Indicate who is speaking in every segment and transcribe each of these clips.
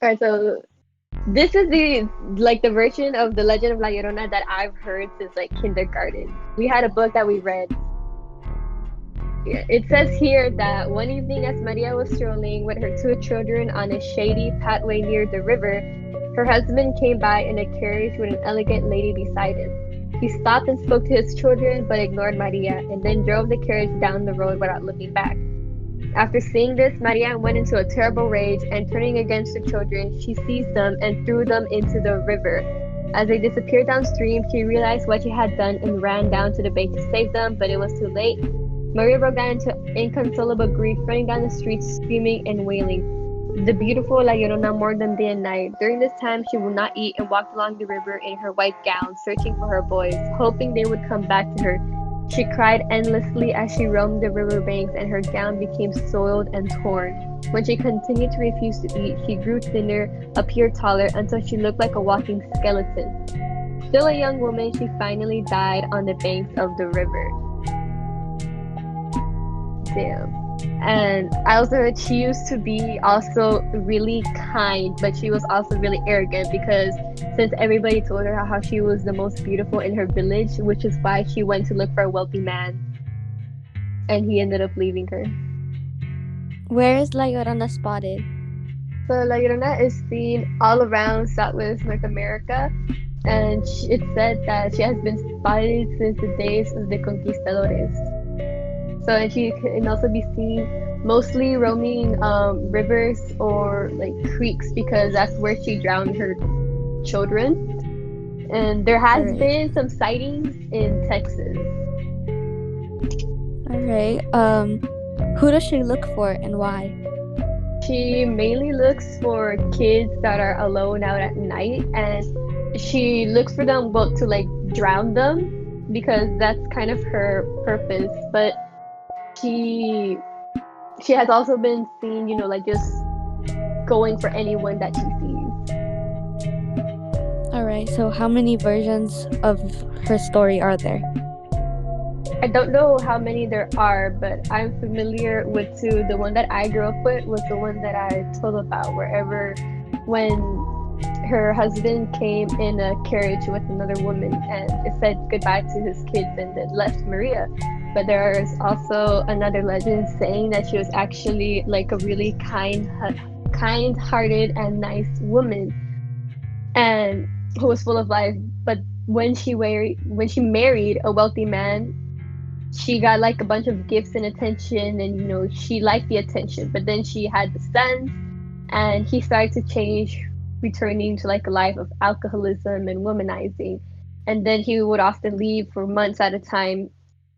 Speaker 1: All right, so this is the version of the Legend of La Llorona that I've heard since like kindergarten. We had a book that we read. It says here that one evening, as Maria was strolling with her two children on a shady pathway near the river, her husband came by in a carriage with an elegant lady beside him. He stopped and spoke to his children, but ignored Maria, and then drove the carriage down the road without looking back. After seeing this, Maria went into a terrible rage, and turning against the children, she seized them and threw them into the river. As they disappeared downstream, she realized what she had done and ran down to the bank to save them, but it was too late. Maria broke down into inconsolable grief, running down the streets, screaming and wailing. The beautiful La Llorona mourned them day and night. During this time, she would not eat and walked along the river in her white gown, searching for her boys, hoping they would come back to her. She cried endlessly as she roamed the river banks, and her gown became soiled and torn. When she continued to refuse to eat, she grew thinner, appeared taller, until she looked like a walking skeleton. Still a young woman, she finally died on the banks of the river. Damn. And I also heard she used to be also really kind, but she was also really arrogant because since everybody told her how she was the most beautiful in her village, which is why she went to look for a wealthy man, and he ended up leaving her.
Speaker 2: Where is La Llorona spotted?
Speaker 1: So La Llorona is seen all around Southwest North America, and it's said that she has been spotted since the days of the conquistadores. So, and she can also be seen mostly roaming rivers or like creeks because that's where she drowned her children. And there has
Speaker 2: Alright.
Speaker 1: been some sightings in Texas.
Speaker 2: Alright. Who does she look for and why?
Speaker 1: She mainly looks for kids that are alone out at night, and she looks for them well to like drown them because that's kind of her purpose. But she has also been seen, like just going for anyone that she sees.
Speaker 2: Alright, so how many versions of her story are there?
Speaker 1: I don't know how many there are, but I'm familiar with two. The one that I grew up with was the one that I told about, wherever when her husband came in a carriage with another woman and it said goodbye to his kids and then left Maria. But there's also another legend saying that she was actually like a really kind-hearted and nice woman, and who was full of life. But when she married a wealthy man, she got like a bunch of gifts and attention, and she liked the attention. But then she had the sons, and he started to change, returning to like a life of alcoholism and womanizing. And then he would often leave for months at a time.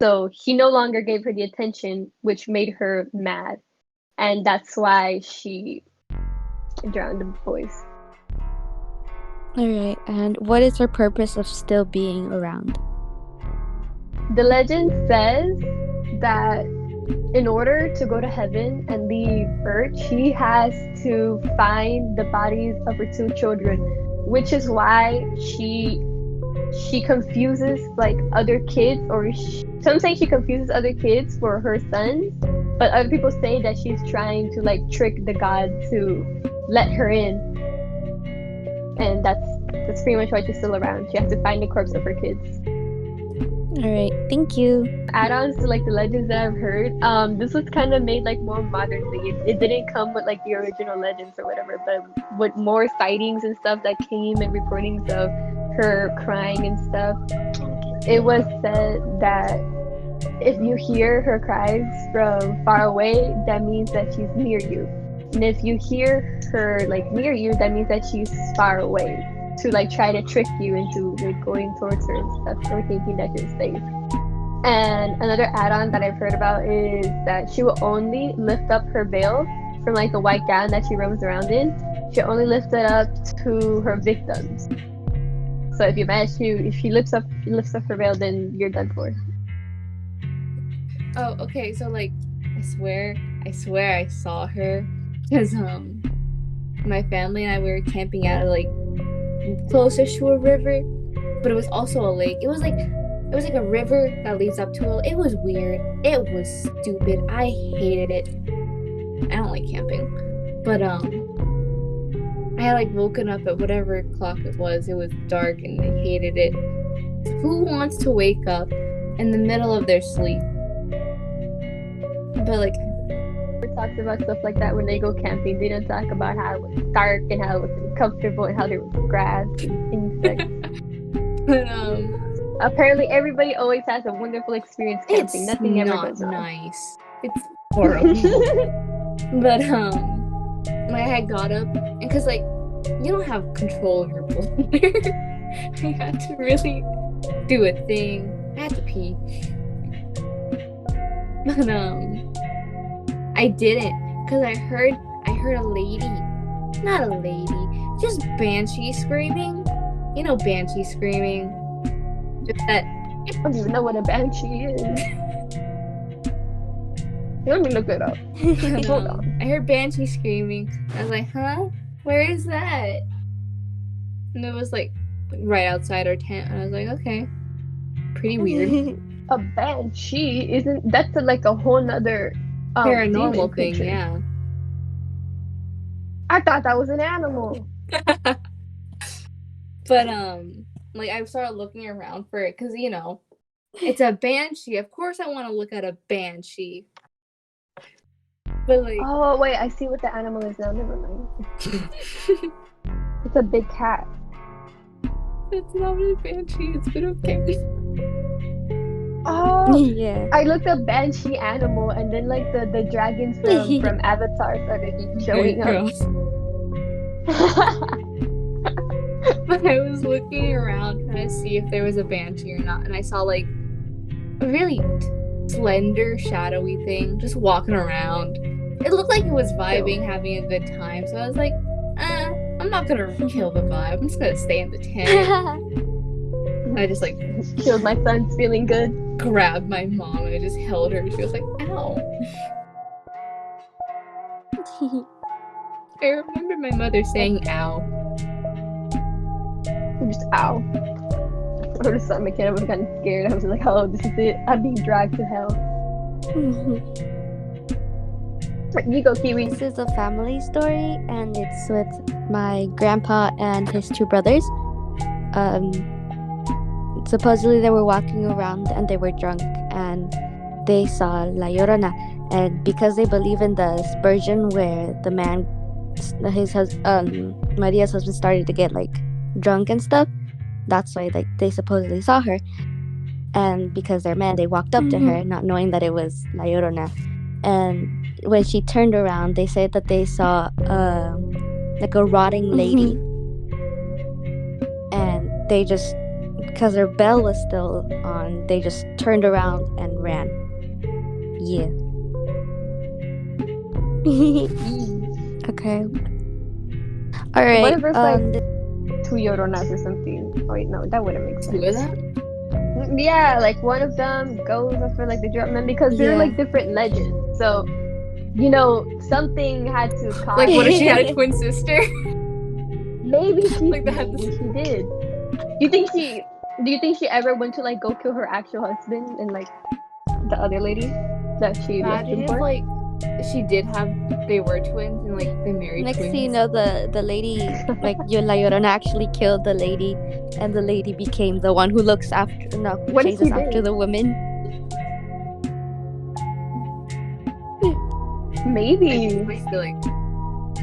Speaker 1: So he no longer gave her the attention, which made her mad. And that's why she drowned the boys.
Speaker 2: Alright, and what is her purpose of still being around?
Speaker 1: The legend says that in order to go to heaven and leave Earth, she has to find the bodies of her two children, which is why she confuses like other kids, or some say she confuses other kids for her sons, but other people say that she's trying to like trick the god to let her in, and that's pretty much why she's still around. She has to find the corpse of her kids.
Speaker 2: Alright, thank you.
Speaker 1: Add-ons to like the legends that I've heard, this was kind of made like more modernly. It didn't come with like the original legends or whatever, but with more sightings and stuff that came and reportings of her crying and stuff. It was said that if you hear her cries from far away, that means that she's near you, and if you hear her like near you, that means that she's far away, to like try to trick you into like going towards her and stuff, or thinking that you're safe. And another add-on that I've heard about is that she will only lift up her veil from like the white gown that she roams around in. She'll only lift it up to her victims. So if you manage to, if she lifts up her veil, then you're done for.
Speaker 3: Oh, okay. So like, I swear I saw her because my family and I, we were camping out like closest to a river, but it was also a lake. It was like a river that leads up to it. It was weird. It was stupid. I hated it. I don't like camping, but I had like woken up at whatever clock it was. It was dark and I hated it. Who wants to wake up in the middle of their sleep? But like,
Speaker 1: Talks about stuff like that when they go camping. They don't talk about how it was dark and how it was uncomfortable and how there was grass and insects.
Speaker 3: but
Speaker 1: Apparently, everybody always has a wonderful experience camping.
Speaker 3: it's
Speaker 1: Nothing ever
Speaker 3: not
Speaker 1: goes wrong.
Speaker 3: nice. It's horrible. But I had got up, and because like you don't have control of your bladder, I had to really do a thing. I had to pee, but I didn't, because I heard a lady, not a lady, just banshee screaming. You know, banshee screaming. Just that.
Speaker 1: I don't even know what a banshee is. Let me look it up. Hold on.
Speaker 3: I heard banshee screaming. I was like, huh? Where is that? And it was like right outside our tent. And I was like, okay. Pretty weird.
Speaker 1: A banshee isn't that's like a whole nother
Speaker 3: Paranormal
Speaker 1: demon
Speaker 3: thing,
Speaker 1: creature.
Speaker 3: yeah.
Speaker 1: I thought that was an animal.
Speaker 3: But like I started looking around for it because you know it's a banshee. Of course, I want to look at a banshee. But like,
Speaker 1: Oh wait, I see what the animal is now. Never mind. It's a big cat.
Speaker 3: it's not really banshee. It's been okay.
Speaker 1: Oh,
Speaker 2: Yeah.
Speaker 1: I looked up banshee animal, and then like the dragons from Avatar started showing up.
Speaker 3: Gross. But I was looking around trying to see if there was a banshee or not, and I saw like a really slender, shadowy thing just walking around. It looked like it was vibing, having a good time. So I was like, I'm not gonna kill the vibe. I'm just gonna stay in the tent. And I just like
Speaker 1: Killed my son's feeling good.
Speaker 3: grabbed my mom and I just held her. She was like, ow. I remember my mother saying ow.
Speaker 1: Just ow. I would have saw my kid, I would have gotten scared. I was like, oh, this is it. I'm being dragged to hell. You go, Kiwi.
Speaker 2: This is a family story, and it's with my grandpa and his two brothers. Supposedly they were walking around and they were drunk, and they saw La Llorona. And because they believe in the aspersion, where the man, Maria's husband, started to get like drunk and stuff, that's why like they supposedly saw her. And because they're men, they walked up to her, not knowing that it was La Llorona. And when she turned around, they said that they saw like a rotting lady. And they just, because her bell was still on, they just turned around and ran. Yeah. Okay. All right.
Speaker 1: What if there's like two Lloronas or something? Oh wait, no, that wouldn't make sense.
Speaker 3: Who is that?
Speaker 1: Yeah, like one of them goes for like the drunk men because they're
Speaker 2: Yeah.
Speaker 1: like different legends. So, you know, something had to cause.
Speaker 3: Like, what if she had a twin sister?
Speaker 1: Maybe she,
Speaker 3: Like that.
Speaker 1: maybe she did. Do you think she ever went to like go kill her actual husband and like the other lady that she left him
Speaker 3: Imagine if
Speaker 1: for?
Speaker 3: like she did have, they were twins and like they married
Speaker 2: Next
Speaker 3: twins.
Speaker 2: thing you know, the lady, like La Llorona, actually killed the lady, and the lady became the one who looks after,
Speaker 1: What if
Speaker 2: chases
Speaker 1: she
Speaker 2: after
Speaker 1: did?
Speaker 2: the women.
Speaker 1: Maybe.
Speaker 3: I feel like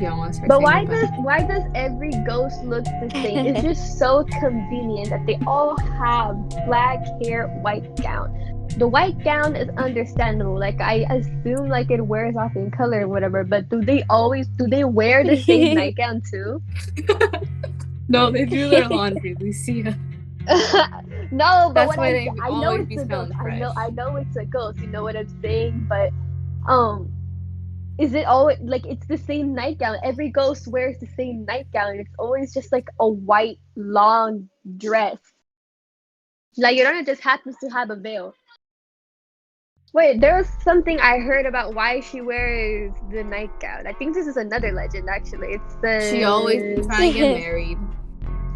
Speaker 3: y'all want to start
Speaker 1: But
Speaker 3: saying
Speaker 1: why does every ghost look the same? It's just so convenient that they all have black hair, white gown. The white gown is understandable. Like I assume like it wears off in color or whatever, but do they wear the same nightgown too?
Speaker 3: No, they do their laundry, Lucia.
Speaker 1: No, but
Speaker 3: That's
Speaker 1: what
Speaker 3: why they
Speaker 1: I know
Speaker 3: always
Speaker 1: it's
Speaker 3: be
Speaker 1: a ghost.
Speaker 3: smelling fresh.
Speaker 1: I know it's a ghost. You know what I'm saying? But is it always like it's the same nightgown? Every ghost wears the same nightgown. It's always just like a white long dress. La Llorona just happens to have a veil. Wait, there was something I heard about why she wears the nightgown. I think this is another legend actually. It's the
Speaker 3: She always trying to get married.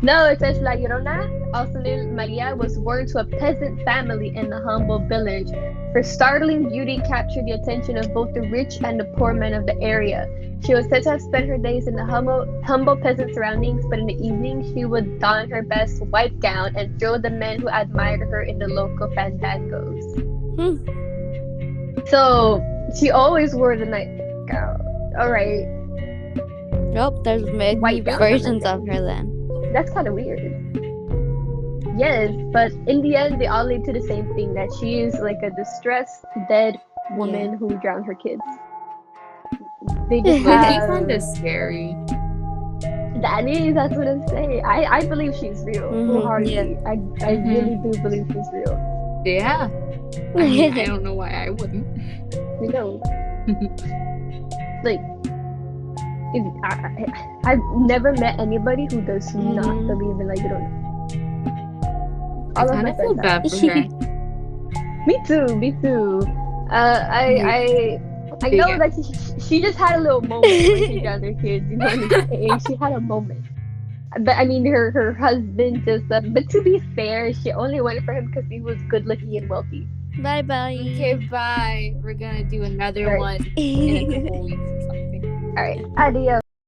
Speaker 1: No, it says La Llorona, also named Maria, was born to a peasant family in a humble village. Her startling beauty captured the attention of both the rich and the poor men of the area. She was said to have spent her days in the humble peasant surroundings, but in the evening she would don her best white gown and thrill the men who admired her in the local fandangos. So she always wore the nightgown. Alright.
Speaker 2: Nope, there's many
Speaker 1: White gown.
Speaker 2: versions of her then.
Speaker 1: That's kind of weird. Yes, but in the end, they all lead to the same thing, that she is like a distressed, dead woman who drowned her kids. They just
Speaker 3: But she
Speaker 1: have...
Speaker 3: kind of scary.
Speaker 1: That's what I'm saying. I believe she's real. Wholeheartedly. I really do believe she's real.
Speaker 3: Yeah. I mean, I don't know why I wouldn't.
Speaker 1: You know. Like, I've never met anybody who does not believe in, like, you know.
Speaker 3: I kind of feel bad for her.
Speaker 1: Me too. I know that she just had a little moment when she drowned her kids, you know what I'm saying? She had a moment. But I mean, her husband just, but to be fair, she only went for him because he was good looking and wealthy.
Speaker 2: Bye bye.
Speaker 3: Okay, bye. We're gonna do another one in a couple weeks or something.
Speaker 1: Alright, adios.